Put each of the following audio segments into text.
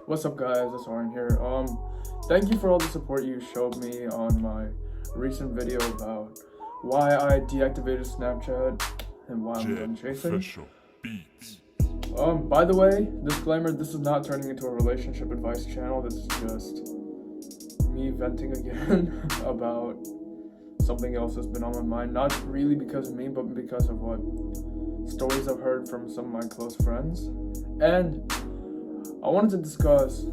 What's up, guys? It's Oren here. Thank you for all the support you showed me on my recent video about why I deactivated Snapchat and why I'm done chasing. Official Beats. By the way, disclaimer: this is not turning into a relationship advice channel. This is just me venting again about something else that's been on my mind. Not really because of me, but because of what stories I've heard from some of my close friends. And I wanted to discuss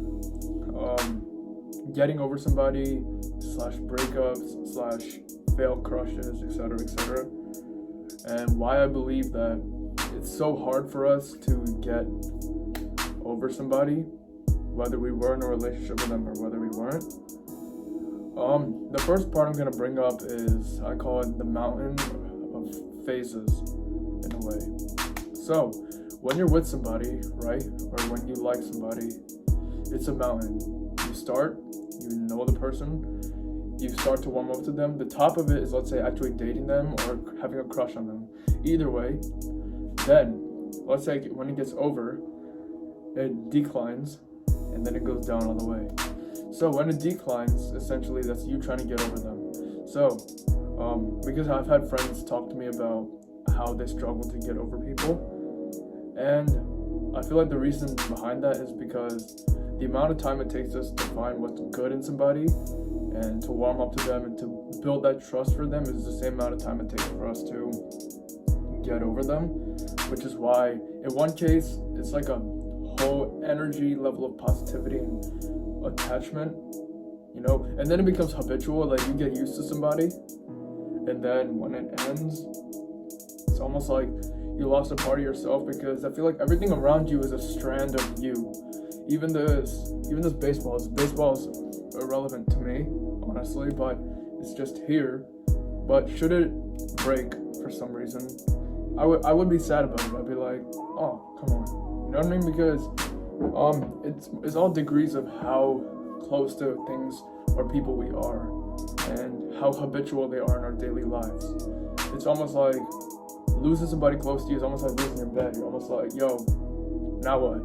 getting over somebody slash breakups slash failed crushes, etc., and why I believe that it's so hard for us to get over somebody, whether we were in a relationship with them or whether we weren't. The first part I'm gonna bring up is, I call it the mountain of phases, in a way. So when you're with somebody, right, or when you like somebody, it's a mountain. You start, you know the person, you start to warm up to them. The top of it is, let's say, actually dating them or having a crush on them. Either way, then, let's say when it gets over, it declines, and then it goes down all the way. So when it declines, essentially that's you trying to get over them. So, because I've had friends talk to me about how they struggle to get over people, and I feel like the reason behind that is because the amount of time it takes us to find what's good in somebody and to warm up to them and to build that trust for them is the same amount of time it takes for us to get over them, which is why in one case it's like a whole energy level of positivity and attachment, and then it becomes habitual. Like, you get used to somebody, and then when it ends, it's almost like you lost a part of yourself, because I feel like everything around you is a strand of you. Even this baseball is irrelevant to me, honestly, but it's just here. But should it break for some reason, I would be sad about it. I'd be like, oh, come on, you know what I mean? Because it's all degrees of how close to things or people we are, and how habitual they are in our daily lives. It's almost like losing somebody close to you is almost like losing your bed. You're almost like, yo, now what?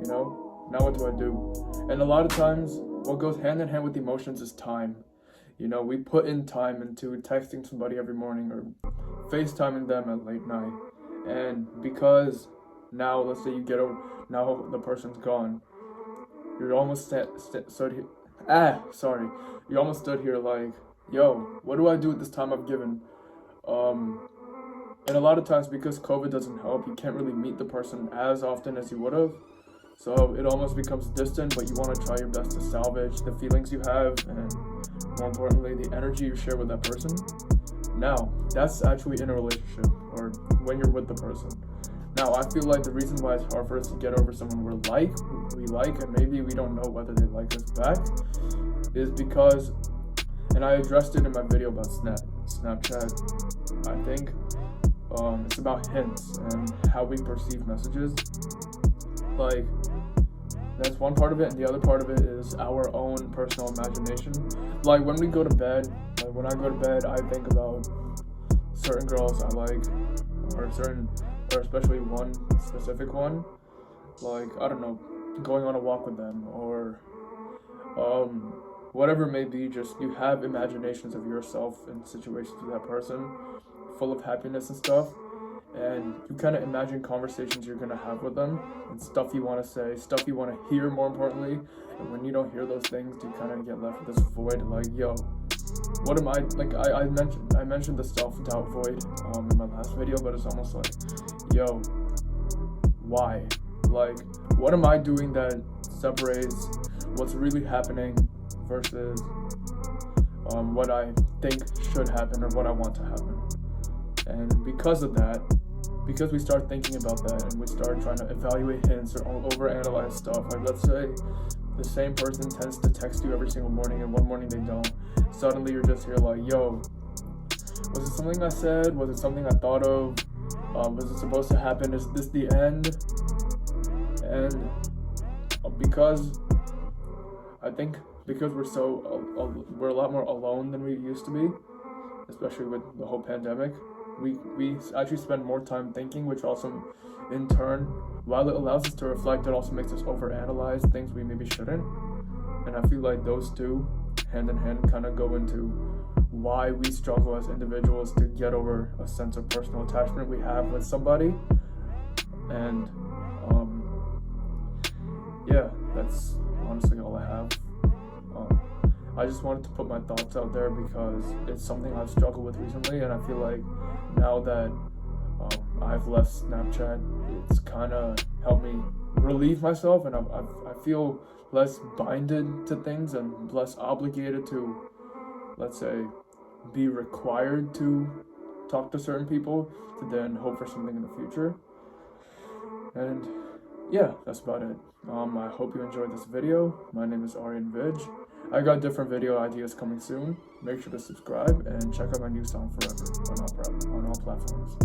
Now what do I do? And a lot of times, what goes hand in hand with emotions is time. We put in time into texting somebody every morning or FaceTiming them at late night. And because now, let's say you get over, now the person's gone, you're almost you almost stood here like, yo, what do I do with this time I've given? And a lot of times, because COVID doesn't help, you can't really meet the person as often as you would have. So it almost becomes distant, but you want to try your best to salvage the feelings you have, and more importantly, the energy you share with that person. Now, that's actually in a relationship, or when you're with the person. Now, I feel like the reason why it's hard for us to get over someone we like, and maybe we don't know whether they like us back, is because, and I addressed it in my video about Snapchat, I think, it's about hints and how we perceive messages. Like, that's one part of it, and the other part of it is our own personal imagination. Like, when we go to bed, when I go to bed, I think about certain girls I like, or especially one specific one. Like, I don't know, going on a walk with them, or whatever it may be. Just, you have imaginations of yourself in situations with that person, full of happiness and stuff. And you kind of imagine conversations you're going to have with them, and stuff you want to say, stuff you want to hear, more importantly. And when you don't hear those things, you kind of get left with this void, like, yo, what am I, like, I mentioned the self-doubt void in my last video, but it's almost like, yo, why? Like, what am I doing that separates what's really happening versus what I think should happen or what I want to happen? And because of that, because we start thinking about that and we start trying to evaluate hints or overanalyze stuff, like, let's say the same person tends to text you every single morning and one morning they don't. Suddenly you're just here like, yo, was it something I said? Was it something I thought of? Was it supposed to happen? Is this the end? And because we're a lot more alone than we used to be, especially with the whole pandemic, we actually spend more time thinking, which also in turn, while it allows us to reflect, it also makes us overanalyze things we maybe shouldn't. And I feel like those two, hand in hand, kind of go into why we struggle as individuals to get over a sense of personal attachment we have with somebody. And yeah, that's honestly all I have. I just wanted to put my thoughts out there because it's something I've struggled with recently, and I feel like now that I've left Snapchat, it's kind of helped me relieve myself, and I feel less binded to things and less obligated to, let's say, be required to talk to certain people to then hope for something in the future. And yeah, that's about it. I hope you enjoyed this video. My name is Aryan Vij. I got different video ideas coming soon. Make sure to subscribe and check out my new song Forever on all platforms.